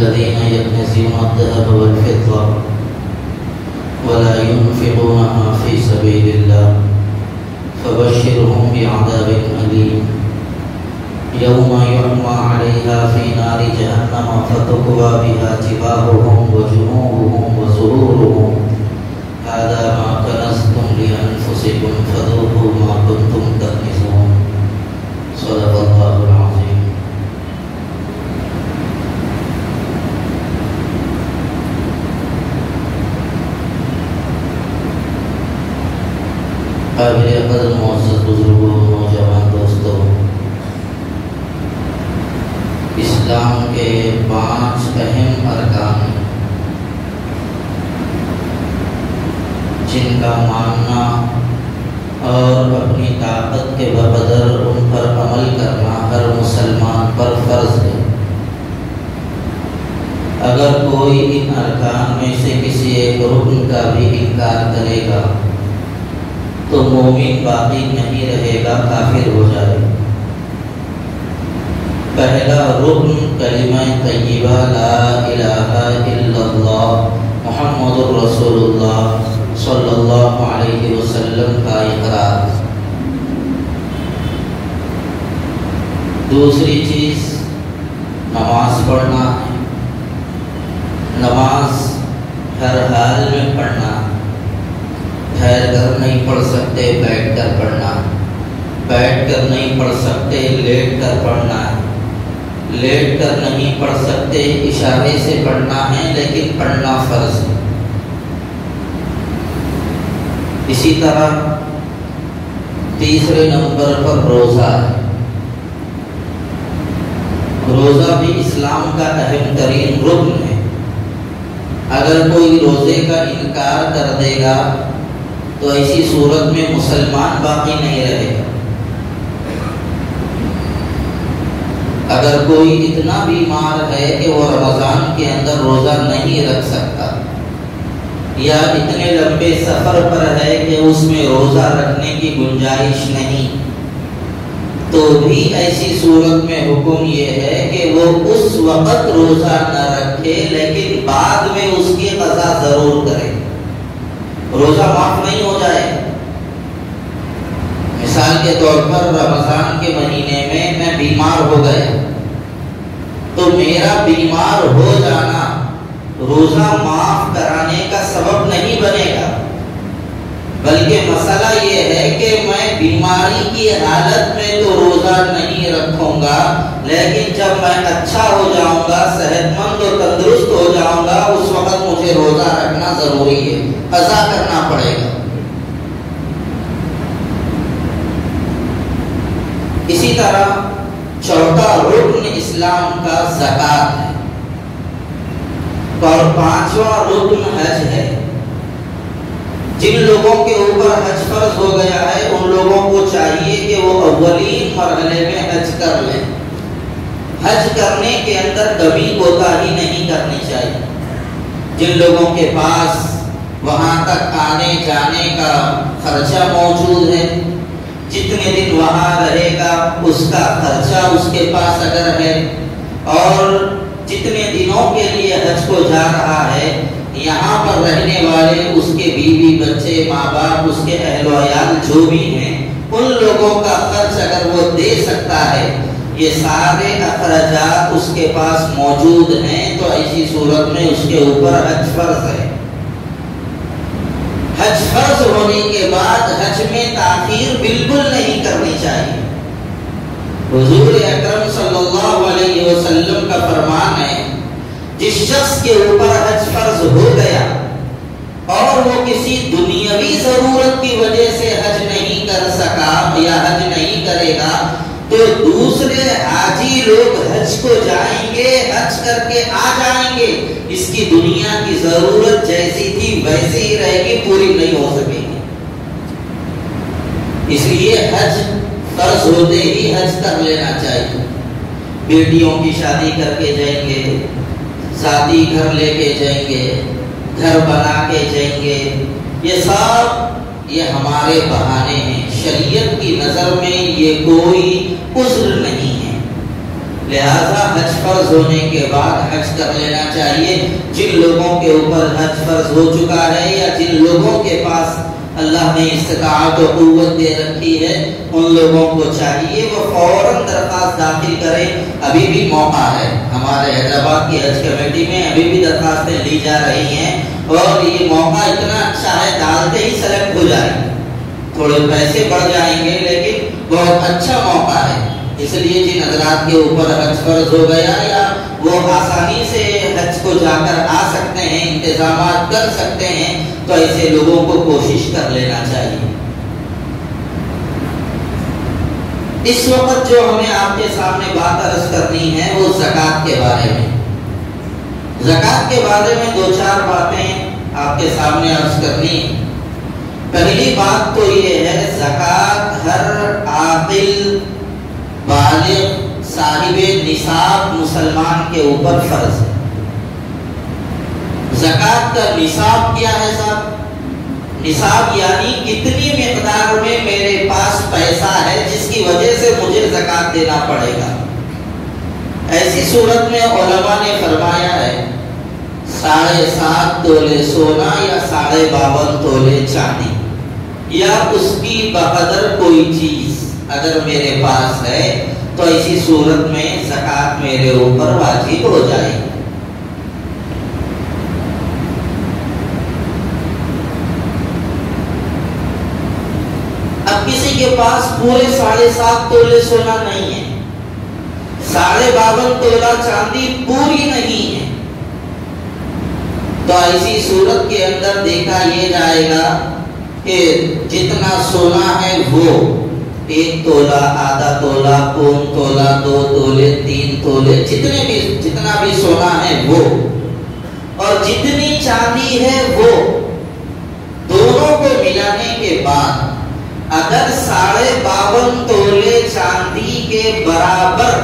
الذين يكنزون الذهب والفضة ولا ينفقونها في سبيل الله فبشرهم بعذاب أليم يوم يحمى عليها في نار جهنم فتكوى بها جباههم وجنوبهم وظهورهم هذا ما كنزتم لأنفسكم فذوقوا ما كنتم تكنزون صدق الله العظيم. قابل قدر معزز بزرگوں، نوجوان دوستوں، اسلام کے 5 اہم ارکان جن کا ماننا اور اپنی طاقت کے بقدر ان پر عمل کرنا ہر مسلمان پر فرض ہے۔ اگر کوئی ان ارکان میں سے کسی ایک رکن کا بھی انکار کرے گا تو مومن باقی نہیں رہے گا، کافر ہو جائے گا۔ پہلا رکن کلمہ طیبہ لا الہ الا اللہ محمد رسول اللہ صلی اللہ علیہ وسلم کا اقرار۔ دوسری چیز نماز پڑھنا ہے۔ نماز ہر حال میں پڑھنا، ٹھہر کر نہیں پڑھ سکتے، بیٹھ کر پڑھنا، بیٹھ کر نہیں پڑھ سکتے، لیٹ کر پڑھنا ہے، لیٹ کر نہیں پڑھ سکتے، اشارے سے پڑھنا ہے لیکن پڑھنا فرض ہے۔ اسی طرح تیسرے نمبر پر روزہ ہے۔ روزہ بھی اسلام کا اہم ترین رکن ہے۔ اگر کوئی روزے کا انکار کر دے گا تو ایسی صورت میں مسلمان باقی نہیں رہے گا۔ اگر کوئی اتنا بیمار ہے کہ وہ رمضان کے اندر روزہ نہیں رکھ سکتا، یا اتنے لمبے سفر پر ہے کہ اس میں روزہ رکھنے کی گنجائش نہیں، تو بھی ایسی صورت میں حکم یہ ہے کہ وہ اس وقت روزہ نہ رکھے لیکن بعد میں اس کی قضا ضرور کرے، روزہ معاف نہیں ہو جائے۔ مثال کے طور پر رمضان کے مہینے میں بیمار ہو گیا تو میرا بیمار ہو جانا روزہ معاف کرانے کا سبب نہیں بنے گا، بلکہ مسئلہ یہ ہے کہ میں بیماری کی حالت میں تو روزہ نہیں رکھوں گا، لیکن جب میں اچھا ہو جاؤں گا، صحت مند اور تندرست ہو جاؤں گا، اس وقت مجھے روزہ رکھنا ضروری ہے، قضا کرنا پڑے گا۔ اسی طرح چوتھا رکن اسلام کا زکوٰۃ ہے، اور 5واں رکن حج ہے۔ جن لوگوں کے اوپر حج فرض ہو گیا ہے ان لوگوں کو چاہیے کہ وہ اولین مرحلے میں حج کر لیں۔ حج کرنے کے اندر کبھی کوتاہی نہیں کرنی چاہیے۔ جن لوگوں کے پاس وہاں تک آنے جانے کا خرچہ موجود ہے، جتنے دن وہاں رہے گا اس کا خرچہ اس کے پاس اگر ہے، اور جتنے دنوں کے لیے حج کو جا رہا ہے، یہاں پر رہنے والے اس کے بیوی بچے ماں باپ اس کے اہل و عیال جو بھی ہیں، ان لوگوں کا خرچ اگر وہ دے سکتا ہے، یہ سارے اخراجات اس کے پاس موجود ہیں، تو ایسی صورت میں اس کے اوپر حج فرض ہے۔ حج فرض ہونے کے بعد حج میں تاخیر بالکل نہیں کرنی چاہیے۔ حضور اکرم صلی اللہ علیہ وسلم کا فرمان ہے، جس شخص کے اوپر حج فرض ہو گیا اور وہ کسی دنیاوی ضرورت کی وجہ سے حج نہیں کر سکا یا حج نہیں کرے گا، تو دوسرے حاجی لوگ حج کو جائیں گے، حج کر کے آ جائیں گے، اس کی دنیا کی ضرورت جیسی تھی ویسی ہی رہے گی، پوری نہیں ہو سکے گی۔ اس لیے حج فرض ہوتے ہی حج کر لینا چاہیے۔ بیٹیوں کی شادی کر کے جائیں گے، شادی گھر لے کے جائیں گے، گھر بنا کے جائیں گے، یہ سب یہ ہمارے بہانے ہیں، شریعت کی نظر میں یہ کوئی عذر نہیں ہے۔ لہذا حج فرض ہونے کے بعد حج کر لینا چاہیے۔ جن لوگوں کے اوپر حج فرض ہو چکا ہے یا جن لوگوں کے پاس اللہ نے استطاعت و قوت دے رکھی ہے، ان لوگوں کو چاہیے وہ فوراً درخواست داخل کریں۔ ابھی بھی موقع ہے، ہمارے حیدرآباد کی حج کمیٹی میں ابھی بھی درخواستیں لی جا رہی ہیں، اور یہ موقع اتنا اچھا ہے، ڈالتے ہی سلیکٹ ہو جائیں، تھوڑے پیسے بڑھ جائیں گے لیکن بہت اچھا موقع ہے۔ اس لیے جن حضرات کے اوپر حج فرض ہو گیا یا وہ آسانی سے حج کو جا کر آ سکتے ہیں، انتظامات کر سکتے ہیں، تو ایسے لوگوں کو کوشش کر لینا چاہیے۔ اس وقت جو ہمیں آپ کے سامنے بات عرض کرنی ہے وہ زکوٰۃ کے بارے میں۔ زکوٰۃ کے بارے میں دو چار باتیں آپ کے سامنے عرض کرنی ہے۔ پہلی بات تو یہ ہے، زکوٰۃ ہر عاقل بالغ صاحب نصاب مسلمان کے اوپر فرض ہے۔ زکوٰۃ کا نصاب کیا ہے صاحب؟ نصاب یعنی کتنی مقدار میں میرے پاس پیسہ ہے جس کی وجہ سے مجھے زکوٰۃ دینا پڑے گا۔ ایسی صورت میں علماء نے فرمایا ہے 7.5 تولے سونا یا 52.5 تولے چاندی یا اس کی بقدر کوئی چیز اگر میرے پاس ہے تو ایسی صورت میں زکوٰۃ میرے اوپر واجب ہو جائے گی۔ اب کسی کے پاس پورے 7.5 تولے سونا نہیں ہے، 52.5 تولہ چاندی پوری نہیں ہے، تو ایسی صورت کے اندر دیکھا یہ جائے گا کہ جتنا سونا ہے وہ 1 تولہ، آدھا تولہ، پون تولہ، 2 تولے، 3 تولے، جتنا بھی سونا ہے وہ، اور جتنی چاندی ہے وہ، دونوں کو ملانے کے بعد اگر 52.5 تولے چاندی کے برابر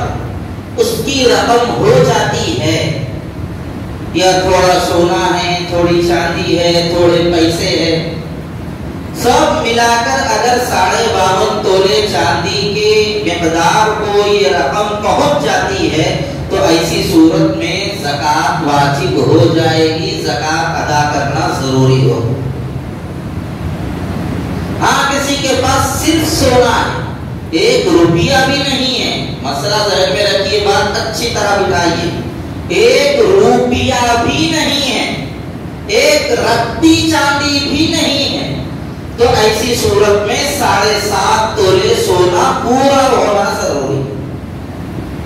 اس کی رقم ہو جاتی ہے، یا تھوڑا سونا ہے، تھوڑی چاندی ہے، تھوڑے پیسے ہیں، سب ملا کر اگر 52.5 تولے چاندی کے مقدار کو یہ رقم پہنچ جاتی ہے تو ایسی صورت میں زکوٰۃ واجب ہو جائے گی، زکوٰۃ ادا کرنا ضروری ہو۔ ہاں کسی کے پاس صرف سونا ہے، 1 روپیہ بھی نہیں ہے، مسئلہ ذہن میں رکھیے، بات اچھی طرح بتائیے، 1 روپیہ بھی نہیں ہے، 1 رتی چاندی بھی نہیں ہے، تو ایسی صورت میں 7.5 تولے سونا پورا ہونا ضروری۔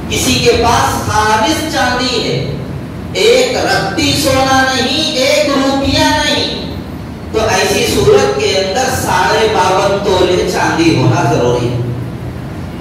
کسی کے پاس خالص چاندی ہے، 1 رتی سونا نہیں، 1 روپیہ نہیں، تو ایسی صورت کے اندر 52.5 تولے چاندی ہونا ضروری ہے۔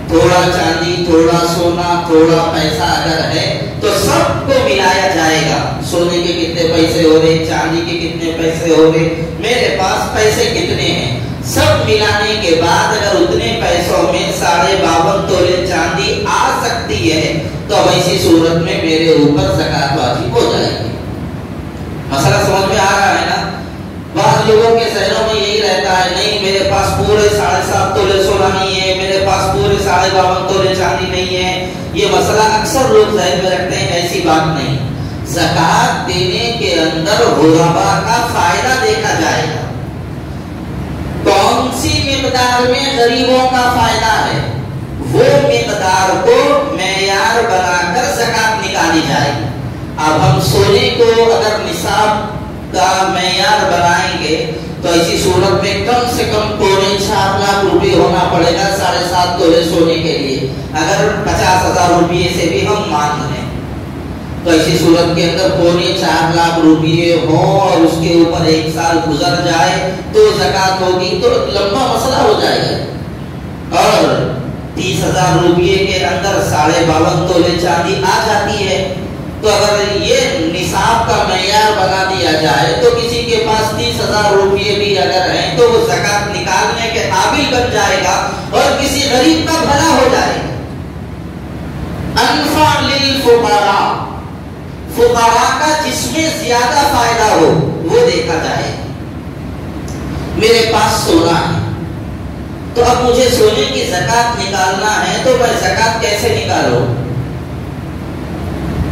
تھوڑا چاندی، تھوڑا سونا، تھوڑا پیسہ اگر ہے تو سب کو ملایا جائے گا، سونے کے کتنے پیسے ہو رہے، چاندی کے کتنے پیسے ہو رہے، میرے پاس پیسے کتنے ہیں، سب ملانے کے بعد اگر اتنے پیسوں میں 52.5 تولے چاندی آ سکتی ہے تو اب ایسی صورت میں میرے اوپر زکوٰۃ واجب ہو جائے گی۔ مسئلہ سمجھ میں آ رہا ہے نا؟ بعض لوگوں کے ذہنوں میں یہی رہتا ہے، نہیں میرے پاس پورے 7.5 تولے سونا نہیں ہے، میرے پاس پورے 52.5 تولے چاندی نہیں ہے۔ یہ مسئلہ اکثر لوگ ذہن میں رکھتے ہیں، ایسی بات نہیں۔ زکوٰۃ دینے کے اندر غربا کا فائدہ دیکھا جائے گا، کون سی مقدار میں غریبوں کا فائدہ ہے، وہ مقدار کو معیار بنا کر زکوٰۃ نکالی جائے گی۔ اب ہم سونے کو اگر نصاب کا معیار بنائیں گے تو ایسی صورت میں کم سے کم 4.5 لاکھ روپے ہونا پڑے گا 7.5 تولے سونے کے لیے، اگر 50,000 روپئے سے بھی ہم مان لیں تو ایسی صورت کے اندر 4.5 لاکھ روپئے ہوں اور اس کے اوپر 1 سال گزر جائے تو زکوٰۃ ہوگی تو لمبا مسئلہ ہو جائے گا، اور 30,000 روپئے کے اندر 52.5 تولے چاندی آ جاتی ہے تو اگر یہ نصاب کا معیار بنا دیا جائے تو کسی کے پاس 30,000 روپئے بھی اگر ہیں تو وہ زکوٰۃ نکالنے کے قابل بن جائے گا اور کسی غریب کا بھلا ہو جائے گا۔ انفع للفقراء، فقراء کا جس میں زیادہ فائدہ ہو وہ دیکھا جائے۔ میرے پاس سونا ہے تو اب مجھے سونے کی زکوٰۃ نکالنا ہے تو میں زکوٰۃ کیسے نکالوں؟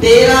13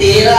13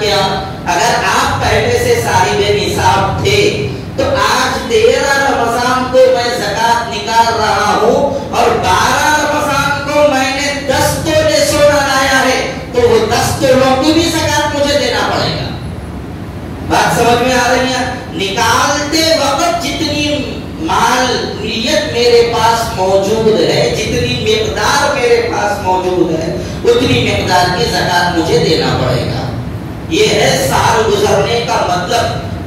کیا؟ اگر آپ پہلے سے صاحب نصاب تھے تو آج 13 رمضان کو میں زکات نکال رہا ہوں اور 12 رمضان کو میں نے 10 تولے سونا لایا ہے تو وہ 10 تولوں کی بھی زکات مجھے دینا پڑے گا۔ بات سمجھ میں آ رہی ہے؟ نکالتے وقت جتنی مالیت میرے پاس موجود ہے، جتنی مقدار میرے پاس موجود ہے، اتنی مقدار کی زکات مجھے دینا پڑے گا۔ یہ ہے سال گزرنے کا مطلب۔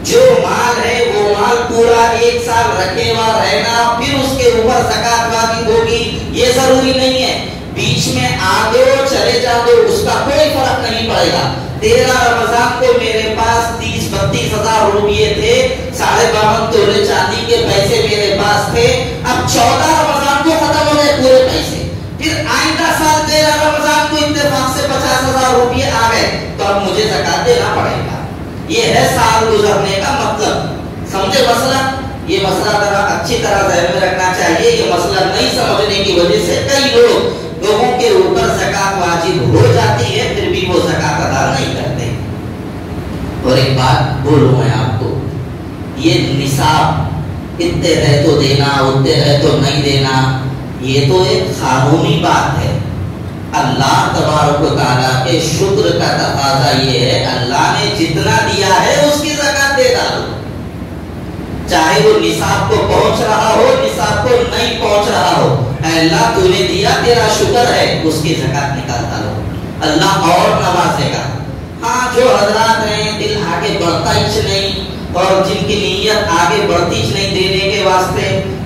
جو مال ہے وہ مال پورا 1 سال رکھے ہوا رہنا پھر اس کے اوپر زکات واجب ہوگی یہ ضروری نہیں ہے۔ بیچ میں آگے چلے جاؤ اس کا کوئی فرق نہیں پڑے گا۔ 13 رمضان کو میرے پاس 30-32 ہزار روپیے تھے، 52.5 تولے چاندی کے پیسے میرے پاس تھے، اب 14 رمضان کو ختم ہو گئے پورے پیسے، پھر آئندہ سال 13 رمضان کو اتفاق سے 50 ہزار روپیے آ گئے تو اب مجھے زکات دینا پڑے گا۔ یہ ہے سال گزرنے کا مطلب۔ سمجھے مسئلہ؟ یہ مسئلہ ذرا اچھی طرح ذہن میں رکھنا چاہیے۔ یہ مسئلہ نہیں سمجھنے کی وجہ سے کئی لوگوں کے اوپر زکات واجب ہو جاتی ہے پھر بھی وہ زکات ادا نہیں کرتے۔ اور ایک بات بولوں میں آپ کو، یہ نصاب اتنے ہے تو دینا، اتنے ہے تو نہیں دینا، یہ تو ایک قانونی بات ہے۔ اللہ تبارک و تعالیٰ کے شکر کا تقاضا یہ ہے اللہ نے جتنا دیا ہے اس کی زکات دے ڈالو، چاہے وہ نصاب کو پہنچ رہا ہو نصاب کو نہیں پہنچ رہا ہو۔ اے اللہ تو نے دیا، تیرا شکر ہے، اس کی زکات نکال ڈالو، اللہ اور نوازے گا۔ ہاں جو حضرات ہیں دل آگے بڑھتا ہی نہیں اور جن کی نیت آگے بڑھتی نہیں دینے کے واسطے،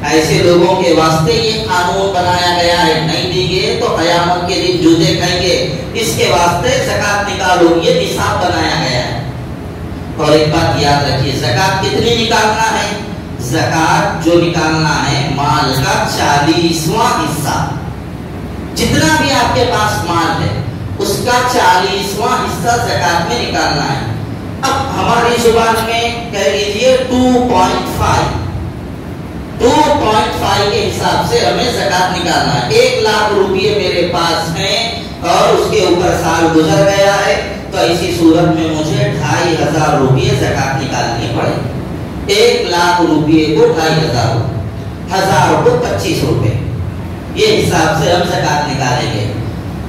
ایسے لوگوں کے واسطے یہ قانون بنایا گیا ہے، نہیں دیں گے تو قیامت کے دن جوتے کھائیں گے، اس کے واسطے زکات نکالو، یہ نصاب بنایا گیا ہے۔ اور ایک بات یاد رکھیے، زکات کتنی نکالنا ہے؟ زکات جو نکالنا ہے مال کا 40واں حصہ، جتنا بھی آپ کے پاس مال ہے اس کا 40واں حصہ زکات میں نکالنا ہے۔ اب ہماری زبان میں کہہ لیجئے 2.5 کے حساب سے ہمیں زکات نکالنا ہے۔ 1 لاکھ روپیے میرے پاس ہیں اور اس کے اوپر سال گزر گیا ہے تو اسی صورت میں مجھے 2500 روپیے زکات نکالنی پڑے۔ 1 لاکھ روپیے کو 2500، 1000 کو 25 روپے، یہ حساب سے ہم زکات نکالیں گے۔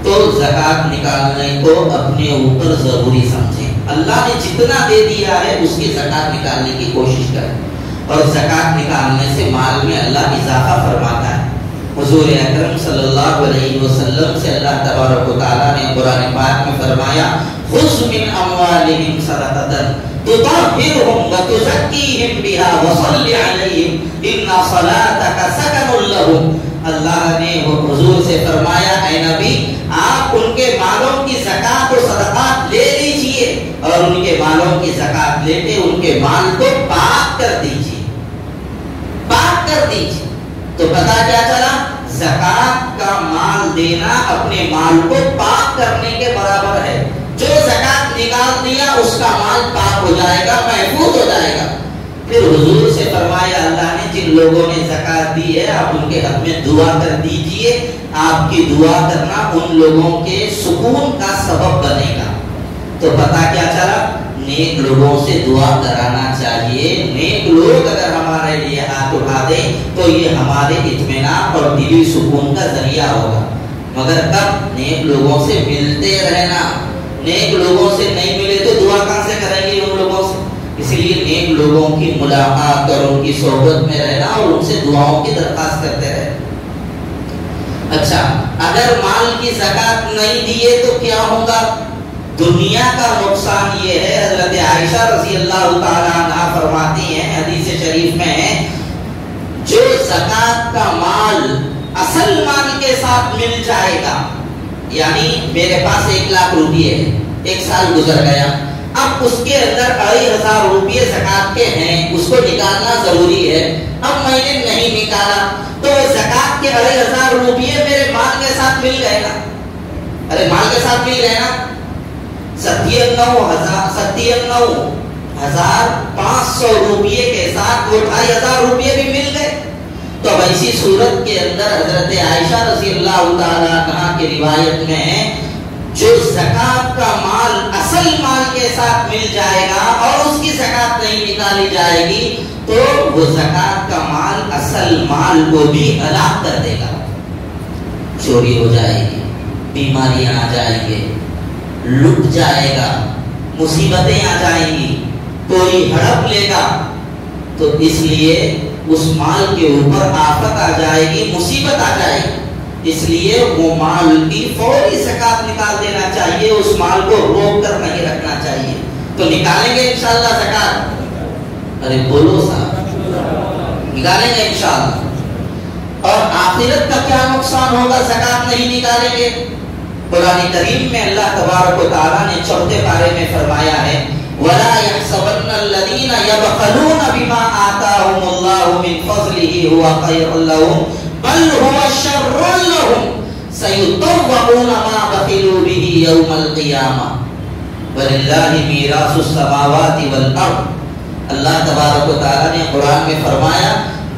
تو زکات نکالنے کو اپنے اوپر ضروری سمجھیں۔ اللہ نے جتنا دے دیا ہے اس کی زکات نکالنے کی کوشش کریں، اور زکات نکالنے سے مال میں اللہ اضافہ فرماتا ہے۔ حضور اکرم صلی اللہ علیہ وسلم سے اللہ تبارک و تعالیٰ نے قرآن پاک میں فرمایا خذ من اموالہم صدقۃ تطہرہم وتزکیہم بہا وصلی علیہم ان صلاتک سکن لہم۔ اللہ نے حضور سے فرمایا اے نبی آپ ان کے مالوں کی زکات و صدقات لے لیجئے اور ان کے مالوں کی زکات لے کے ان کے مال کو پاک کر دیجئے، پاک کر دیجئے۔ تو پتہ کیا چلا؟ زکات کا مال دینا اپنے مال کو پاک کرنے کے برابر ہے۔ جو زکات نکال دیا اس کا مال پاک ہو جائے گا، محفوظ ہو جائے گا۔ پھر حضور سے فرمایا اللہ نے جن لوگوں نے زکات دی ہے آپ ان کے حق میں دعا کر دیجئے، آپ کی دعا کرنا ان لوگوں کے سکون کا سبب بنے گا۔ تو پتہ کیا چلا؟ نیک لوگوں سے دعا کرانا چاہیے۔ نیک لوگ اگر ہمارے لیے ہاتھ اٹھا دیں تو یہ ہمارے اطمینان اور دلی سکون کا ذریعہ ہوگا، مگر کب؟ نیک لوگوں سے ملتے رہنا۔ نیک لوگوں سے نہیں ملے تو دعا کہاں سے کریں گے ان لوگوں سے؟ اس لیے نیک لوگوں کی ملاقات اور ان کی صحبت میں رہنا اور ان سے دعاؤں کی درخواست کرتے رہنا۔ اچھا اگر مال کی زکات نہیں دیے تو کیا ہوگا؟ دنیا کا نقصان یہ ہے، حضرت عائشہ رضی اللہ تعالیٰ عنہا فرماتی ہیں حدیث شریف میں، جو زکات کا مال اصل مال کے ساتھ مل جائے گا، یعنی میرے پاس 1 لاکھ روپیے ہے، 1 سال گزر گیا، اب اس کے اندر 2500 روپیے زکات کے ہیں، اس کو نکالنا ضروری ہے، اب میں نے نہیں نکالا تو زکات کے 2500 روپیے میرے مال کے ساتھ مل گئے نا؟ ارے مال کے ساتھ مل گئے نا؟ 97,500 روپیے کے ساتھ وہ 2500 روپیے بھی مل گئے۔ تو اب ایسی صورت کے اندر حضرت عائشہ رضی اللہ تعالیٰ عنہا کی روایت میں جو زکات کا مال اصل مال کے ساتھ مل جائے گا اور اس کی زکات نہیں نکالی جائے گی تو وہ زکات کا مال اصل مال کو بھی ہلاک کر دے گا. چوری ہو جائے گی، بیماریاں آ جائیں گے، لٹ جائے گا، مصیبتیں آ جائیں گی، کوئی ہڑپ لے گا. تو اس لیے اس مال کے اوپر آفت آ جائے گی، مصیبت آ جائے گی. اس لیے وہ مال کی فوری زکات نکال دینا چاہیے، اس مال کو روک کر نہیں رکھنا چاہیے. تو نکالیں گے انشاءاللہ زکات؟ ارے بولو صاحب، نکالیں گے انشاءاللہ. اور آخرت کا کیا نقصان ہوگا زکات نہیں نکالیں گے؟ قرآن کریم میں اللہ تبارک و تعالیٰ نے 4 پارے میں فرمایا ہے وَلَا يَحْسَبَنَّ الَّذِينَ يَبْخَلُونَ بِمَا آتَاهُمُ اللَّهُ مِنْ فَضْلِهِ هُوَ خَيْرٌ لَهُمْ بل هو شر لهم سيطوقون ما بخلوا به يوم القيامة ولله ميراث السماوات والارض. اللہ تبارک و تعالی نے قرآن میں فرمایا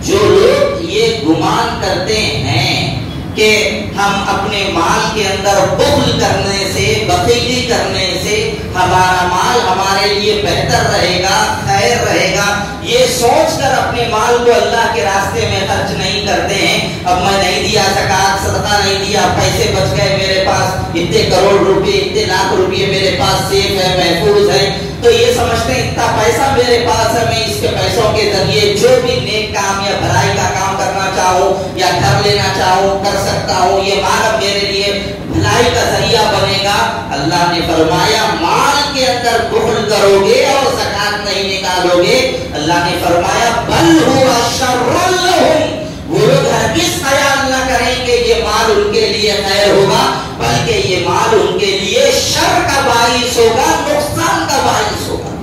جو لوگ یہ گمان کرتے ہیں کہ ہم اپنے مال کے اندر بخل کرنے سے، بخیلی کرنے سے ہمارا مال ہمارے لیے بہتر رہے گا، خیر رہے گا، یہ سوچ کر اپنے مال کو اللہ کے راستے میں خرچ نہیں کرتے ہیں. اب میں نہیں دیا زکات، صدقہ نہیں دیا، پیسے بچ گئے میرے پاس، اتنے کروڑ روپے، اتنے لاکھ روپے میرے پاس سیف ہے، محفوظ ہے، تو یہ سمجھتے ہیں اتنا پیسہ میرے پاس ہے، میں اس کے پیسوں کے ذریعے جو بھی نیک کام یا بھلائی کا کام کرنا چاہوں یا گھر لینا چاہوں کر سکتا ہوں، یہ مال اب میرے لیے بھلائی کا ذریعہ بنے گا. اللہ نے فرمایا مال کے اندر بخل کرو گے اور زکات نہیں نکالو گے، اللہ نے فرمایا بل ہوا شر لہم، وہ لوگ ہرگز خیال نہ کریں کہ یہ مال ان کے لیے خیر ہوگا، بلکہ یہ مال ان کے لیے شر کا باعث ہوگا، نقصان کا باعث ہوگا.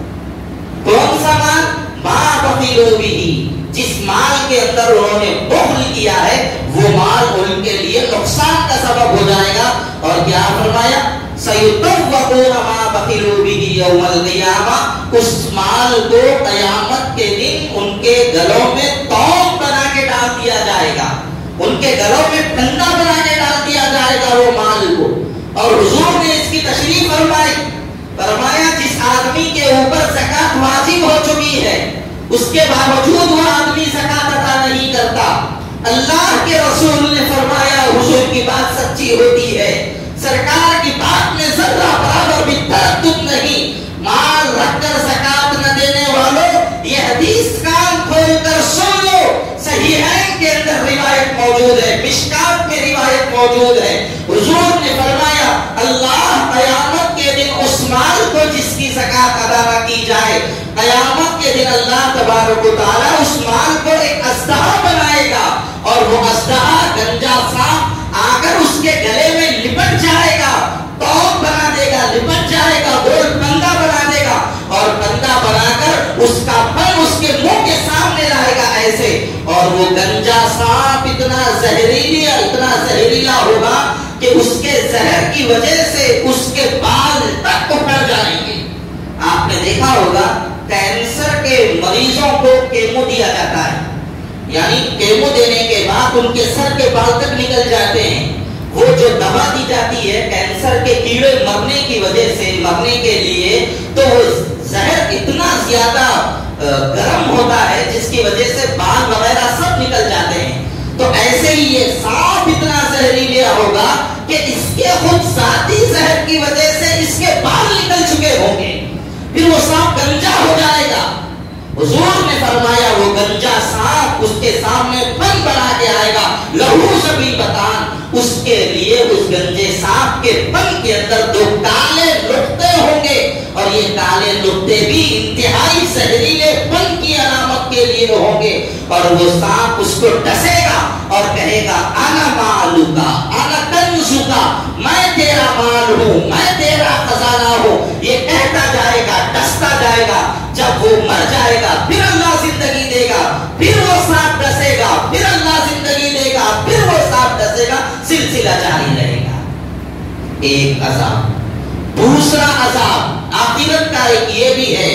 کون سا مال؟ ما بخلوا بہ، جس مال کے اندر انہوں نے بخل کیا ہے وہ مال ان کے لیے نقصان کا سبب ہو جائے گا. اور کیا فرمایا سیطوقون ما بخلوا بہ یوم القیامہ، اس مال کو قیامت کے دن ان کے گلوں میں توق بنا کے ڈال دیا جائے گا، ان کے گلوں میں پھندا بنا کے ڈال دیا جائے گا وہ مال کو. اور حضور نے اس کی تشریح فرمائی، فرمایا جس آدمی کے اوپر زکات واجب ہو چکی ہے اس کے باوجود وہ آدمی زکات ادا نہیں کرتا، اللہ کے رسول نے فرمایا حضور کی بات سچی ہوتی ہے، سرکار کی بات میں ذرہ برابر بھی تردد نہیں. مال رکھ کر زکات نہ دینے والوں یہ حدیث کان کھول کر سن لو، صحیحین کے اندر روایت موجود ہے، مشکات میں روایت موجود ہے. حضور نے فرمایا اللہ قیامت کے دن اس مال کو جس کی زکات ادا نہ کی جائے، قیامت کے دن اللہ تبارک و تعالی اس مال کو ایک اژدہا بنائے گا اور وہ اژدہا گنجا سانپ آ کر اس کے گلے میں لپٹ جائے گا، توق بنا دے گا، لپٹ جائے گا، گول پندا بنا دے گا اور پندا بنا کر اس کا پن اس کے منہ کے سامنے لائے گا ایسے. اور وہ گنجا سانپ اتنا زہریلا ہوگا کہ اس کے زہر کی وجہ سے اس کے بال تک اکھڑ جائیں گے. آپ نے دیکھا ہوگا کینسر کے مریضوں کو کیمو دیا جاتا ہے، یعنی کیمو دینے کے بعد ان کے سر کے بال تک نکل جاتے ہیں. وہ جو دوا دی جاتی ہے کینسر کے کیڑے مرنے کی وجہ سے، مرنے کے لیے، تو وہ زہر اتنا زیادہ گرم ہوتا ہے جس کی وجہ سے بال وغیرہ سب نکل جاتے ہیں. تو ایسے ہی یہ سانپ اتنا زہریلا ہوگا کہ اس کے خود ذاتی زہر کی وجہ سے اس کے بال نکل چکے ہوں گے، پھر وہ سانپ گنجا ہو جائے گا. حضور نے فرمایا وہ گنجا سانپ اس کے سامنے پن بنا کے آئے گا، لہو سبھی بتان، اس کے لیے اس گنجے سانپ کے پن کے اندر 2 کالے نقطے ہوں گے اور یہ کالے نقطے بھی انتہائی زہریلے پن کی علامت کے لیے ہوں گے. اور وہ سانپ اس کو ڈسے گا اور کہے گا انا مالوکا انا کنزوکا، میں تیرا مال ہوں، میں تیرا خزانہ ہوں. یہ کہتا جائے گا، ڈستا جائے گا. جب وہ مر جائے گا پھر اللہ زندگی دے گا، پھر وہ سانپ ڈسے گا، پھر اللہ زندگی دے گا، پھر وہ سانپ ڈسے گا، سلسلہ جاری رہے گا. ایک عذاب. دوسرا عذاب آخرت کا ایک یہ بھی ہے.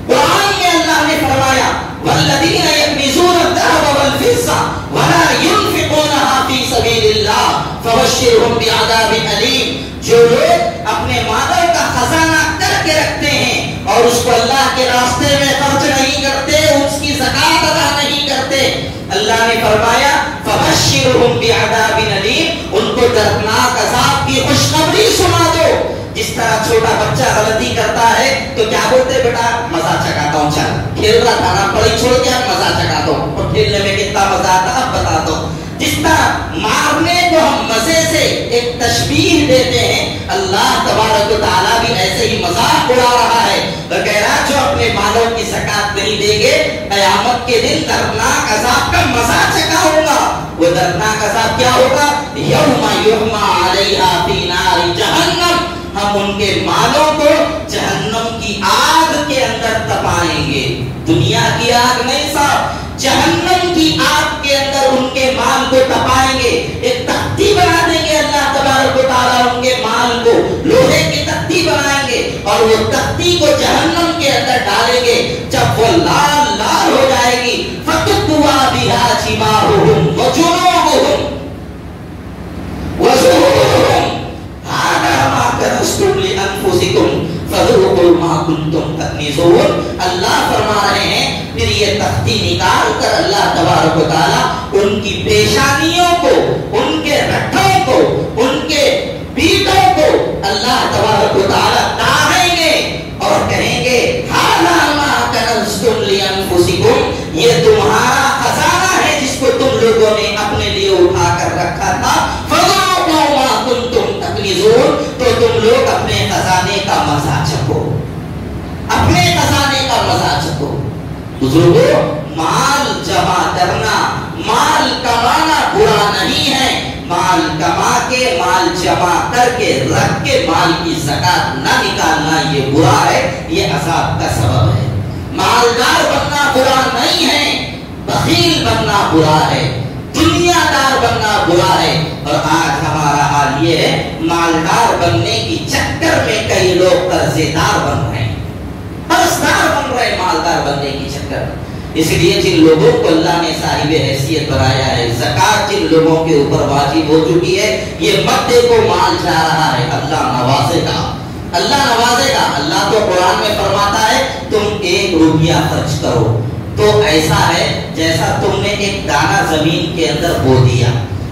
قرآن میں اللہ نے فرمایا والذین یکنزون الذهب والفضة ولا ينفقونها في سبيل الله فبشرهم بعذاب علیم. جو لوگ اپنے مالوں کا خزانہ کر کے رکھتے ہیں اور اس کو اللہ کے راستے میں خرچ نہیں کرتے، اس کی زکات ادا نہیں کرتے، اللہ نے فرمایا فبشرهم بعذاب علیم، ان کو دردناک عذاب کی خوشخبری سنا دو. جس طرح چھوٹا بچہ غلطی کرتا ہے تو کیا بولتے بیٹا مزہ چکاتا ہوں، چل کھیل رہا تھا نا پڑھی چھوڑ کے اب مزہ چکاتا ہوں، اور کھیلنے میں کتنا مزہ آتا اب بتا دو. جس طرح مارنے کو ہم مزے سے ایک تشبیہ دیتے ہیں، اللہ تبارک و تعالیٰ بھی ایسے ہی مذاق اڑا رہا ہے اور کہہ رہا جو اپنے مالوں کی زکات نہیں دیں گے قیامت کے دن دردناک عذاب کا مزہ چکاؤں گا. وہ دردناک عذاب کیا ہوگا؟ یوم یحمى علیہا فی نار جہنم، ہم ان کے مالوں کو جہنم کی آگ کے اندر تپائیں گے. دنیا کی آگ نہیں صاحب، جہنم کی آگ کے اندر ان کے مال کو تپائیں گے. ایک تختی بنا دیں گے اللہ تبارک و تعالیٰ ان کے مال کو، لوہے کی تختی بنائیں گے اور وہ تختی کو جہنم کے اندر ڈالیں گے. جب وہ لال لال ہو جائے گی فَتُقْوَى بِهَا جِبَاهُهُمْ وَجُنُوبُهُمْ وَظُهُورُهُمْ هَذَا مَا كَنَزْتُمْ لِأَنفُسِكُمْ فَذُوقُوا مَا كُنتُمْ تَكْنِزُونَ. اللہ فرما رہے ہیں پھر یہ تختی نکال کر اللہ تبارک و تعالیٰ ان کی پیشانیوں کو، ان کے رٹھوں کو، ان کے پیٹوں کو اللہ تبارک و تعالیٰ داغیں گے اور کہیں گے هَذَا مَا كَنَزْتُمْ لِأَنفُسِكُمْ، یہ تمہارا خزانہ ہے جس کو تم لوگوں نے اپنے لیے اٹھا کر رکھا تھا. فَذُوقُوا مَا كُنتُمْ تَكْنِزُونَ، تو تم لوگ اپنے خزانے کا مزہ چکھو، اپنے خزانے کا مزہ چکھو. بزرگوں، مال جمع کرنا، مال کمانا برا نہیں ہے. مال کما کے، مال جمع کر کے رکھ کے مال کی زکات نہ نکالنا یہ برا ہے، یہ عذاب کا سبب ہے. مالدار بننا برا نہیں ہے، بخیل بننا برا ہے، دنیا دار بننا برا ہے. اور آج ہمارا حال یہ ہے مالدار بننے کی چکر میں کئی لوگ قرضے دار بن رہے ہیں، قرض دار بن رہے ہیں مالدار بننے کی چکر. اس لیے جن لوگوں کو اللہ نے صاحب حیثیت بنایا ہے، زکات جن لوگوں کے اوپر واجب ہو چکی ہے، یہ مت دیکھو مال جا رہا ہے، اللہ نوازے گا، اللہ نوازے گا. اللہ تو قرآن میں فرماتا ہے تم 1 روپیہ خرچ کرو تو ایسا ہے جیسا تم نے ایک دانہ زمین کے اندر بو دیا،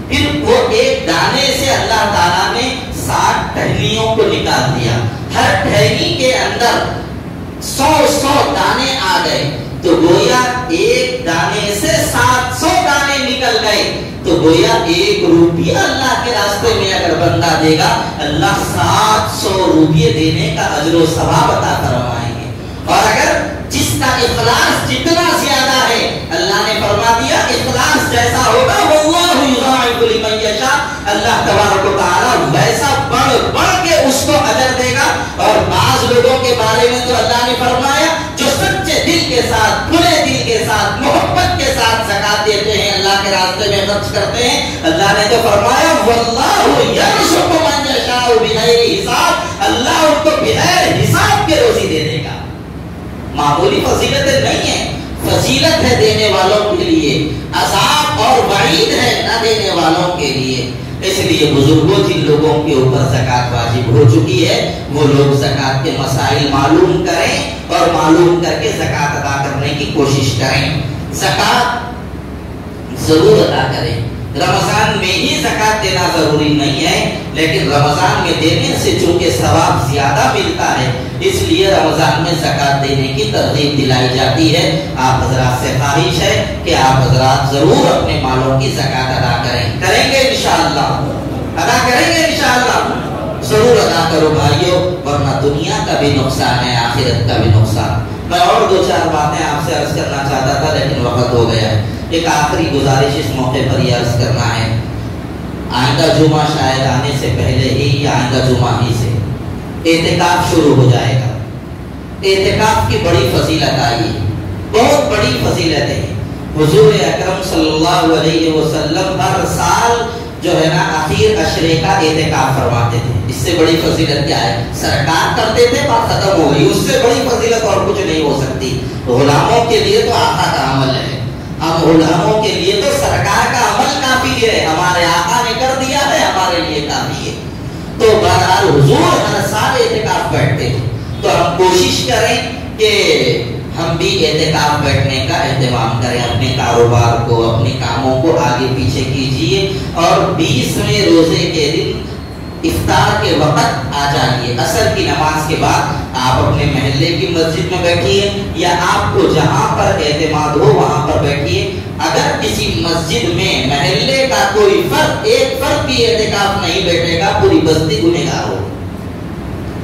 پھر وہ ایک دانے سے اللہ تعالیٰ نے 60 ٹہنیوں کو نکال دیا، ہر ٹہنی کے اندر 100 دانے آ گئے، تو گویا ایک دانے سے 700 دانے نکل گئے. تو گویا 1 روپیہ اللہ کے راستے میں اگر بندہ دے گا، اللہ 700 روپیے دینے کا اجر و ثواب عطا فرمائیں گے. اور اگر جس کا اخلاص جتنا زیادہ ہے، اللہ نے فرما دیا اخلاص جیسا ہوگا واللہ یضاعف لمن یشاء، اللہ تبارک و تعالیٰ ویسا بڑھ بڑھ کے اس کو اجر دے گا. اور بعض لوگوں کے بارے میں تو اللہ نے فرمایا جو سچے دل کے ساتھ، کھلے دل کے ساتھ، محبت کے ساتھ زکات دیتے ہیں، اللہ کے راستے میں خرچ کرتے ہیں، اللہ نے تو فرمایا واللہ یرزق من یشاء بغیر حساب، اللہ ان کو بغیر حساب کے روزی دے دے گا. معمولی فضیلتیں نہیں ہیں، فضیلت ہے دینے والوں کے لیے، عذاب اور وعید ہے نہ دینے والوں کے لیے. اس لیے بزرگوں جن لوگوں کے اوپر زکات واجب ہو چکی ہے وہ لوگ زکات کے مسائل معلوم کریں اور معلوم کر کے زکات ادا کرنے کی کوشش کریں. زکات ضرور ادا کریں. رمضان میں ہی زکات دینا ضروری نہیں ہے، لیکن رمضان میں دینے سے چونکہ ثواب زیادہ ملتا ہے اس لیے رمضان میں زکات دینے کی ترغیب دلائی جاتی ہے. آپ حضرات سے خواہش ہے کہ آپ حضرات ضرور اپنے مالوں کی زکات ادا کریں. کریں گے انشاءاللہ، ادا کریں گے انشاءاللہ، ضرور ادا کرو بھائیو، ورنہ دنیا کا بھی نقصان ہے، آخرت کا بھی نقصان. میں اور 2-4 باتیں آپ سے عرض کرنا چاہتا تھا لیکن وقت ہو گیا ہے. ایک آخری گزارش اس موقع پر یہ عرض کرنا ہے، آئندہ جمعہ شاید آنے سے پہلے ہی یا آئندہ جمعہ ہی سے اعتکاف شروع ہو جائے گا. اعتکاف کی بڑی فضیلت آئی ہے، بہت بڑی فضیلت ہے. حضور اکرم صلی اللہ علیہ وسلم ہر سال جو ہے نا آخر عشرے کا اعتکاف فرماتے تھے. اس سے بڑی فضیلت کیا ہے؟ سرکار کرتے تھے بات ختم ہو گئی، اس سے بڑی فضیلت اور کچھ نہیں ہو سکتی. غلاموں کے لیے تو آقا کا عمل ہے، ہم غلاموں کے لیے تو سرکار کا عمل کافی ہے. ہمارے آقا نے کر دیا ہے، ہمارے یہ کافی ہے۔ تو بہرحال حضور ہر سال اعتکاف بیٹھتے تھے، تو ہم کوشش کریں کہ ہم بھی اعتکاف بیٹھنے کا اہتمام کریں، اپنے کاروبار کو، اپنے کاموں کو آگے پیچھے کیجئے، اور 20ویں روزے کے دن افطار کے وقت آ جائیے، عصر کی نماز کے بعد آپ اپنے محلے کی مسجد میں بیٹھیے یا آپ کو جہاں پر اعتماد ہو وہاں پر بیٹھیے۔ اگر کسی مسجد میں محلے کا کوئی فرد، ایک فرد بھی اعتکاف نہیں بیٹھے گا، پوری بستی گنہگار ہو،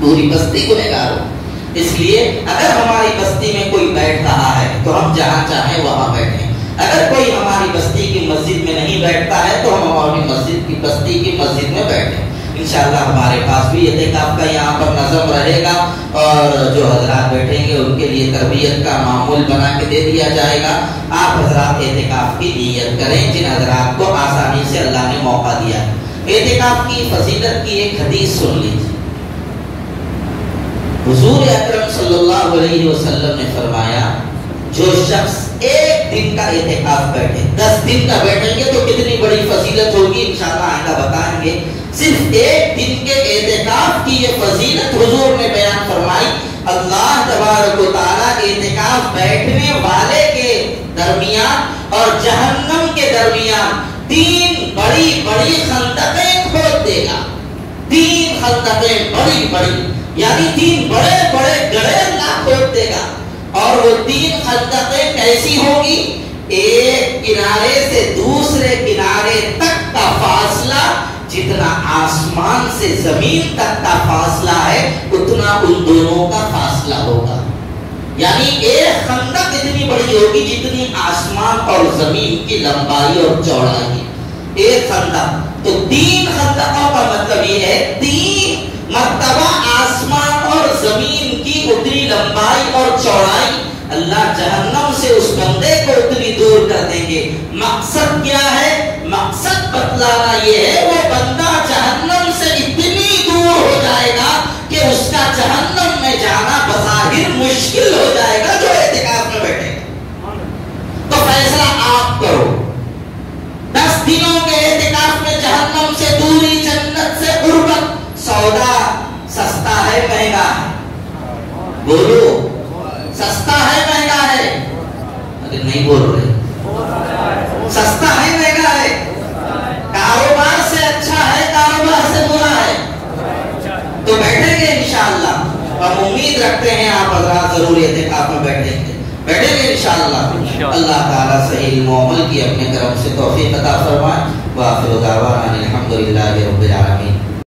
پوری بستی گنہگار ہو۔ اس لیے اگر ہماری بستی میں کوئی بیٹھ رہا ہے تو ہم جہاں چاہیں وہاں بیٹھیں، اگر کوئی ہماری بستی کی مسجد میں نہیں بیٹھتا ہے تو ہم ہماری مسجد کی بستی کی مسجد میں بیٹھیں۔ انشاءاللہ ہمارے پاس بھی اعتکاف کا یہاں پر نظم رہے گا، اور جو حضرات بیٹھیں گے ان کے لیے تربیت کا معمول بنا کے دے دیا جائے گا۔ آپ حضرات اعتکاف کی نیت کریں جن حضرات کو آسانی سے اللہ نے موقع دیا ہے۔ اعتکاف کی فضیلت کی ایک حدیث سن لیجیے۔ حضور اکرم صلی اللہ علیہ وسلم نے فرمایا، جو شخص ایک دن کا اعتکاف بیٹھے، 10 دن کا بیٹھیں گے تو کتنی بڑی فضیلت ہوگی انشاءاللہ آئندہ بتائیں گے۔ صرف ایک دن کے اعتکاف کی یہ فضیلت حضور نے بیان فرمائی۔ اللہ تبارک و تعالی اعتکاف بیٹھنے والے کے درمیان اور جہنم کے درمیان 3 بڑی بڑی خندقیں کھود دے گا، 3 خندقیں بڑی بڑی، یعنی 3 بڑے بڑے گڑھے اللہ کھود دے گا۔ اور وہ 3 خندقیں کیسی ہوں گی؟ ایک کنارے سے دوسرے کنارے تک کا فاصلہ جتنا آسمان سے زمین تک کا فاصلہ ہے اتنا ان دونوں کا فاصلہ ہوگا، یعنی ایک خندق اتنی بڑی ہوگی جتنی آسمان اور زمین کی لمبائی اور چوڑائی، ایک خندق۔ تو 3 خندقوں کا مطلب یہ ہے 3 مرتبہ آسمان اور زمین کی اتنی لمبائی اور چوڑائی اللہ جہنم سے اس بندے کو اتنی دور کر دیں گے۔ مقصد کیا ہے؟ مقصد بتلانا یہ ہے وہ بندہ جہنم سے اتنی دور ہو جائے گا کہ اس کا جہنم میں جانا بظاہر مشکل ہو جائے گا جو اعتکاف میں بیٹھے گا۔ تو فیصلہ آپ کرو، 10 دنوں کے اعتکاف میں جہنم سے دوری، جنت سے قربت، سودا سستا ہے مہنگا ہے؟ بولو، سستا ہے مہنگا ہے؟ ارے نہیں بول رہے، سستا ہے مہنگا ہے؟ کاروبار سے اچھا ہے کاروبار سے برا ہے؟ تو بیٹھیں گے انشاءاللہ، ہم امید رکھتے ہیں آپ حضرات ضرور اعتکاف میں بیٹھیں گے انشاءاللہ۔ اللہ تعالیٰ صحیح علم و عمل کی اپنے کرم سے توفیق عطا فرمائے۔ وآخر دعوانا الحمدللہ رب العالمین۔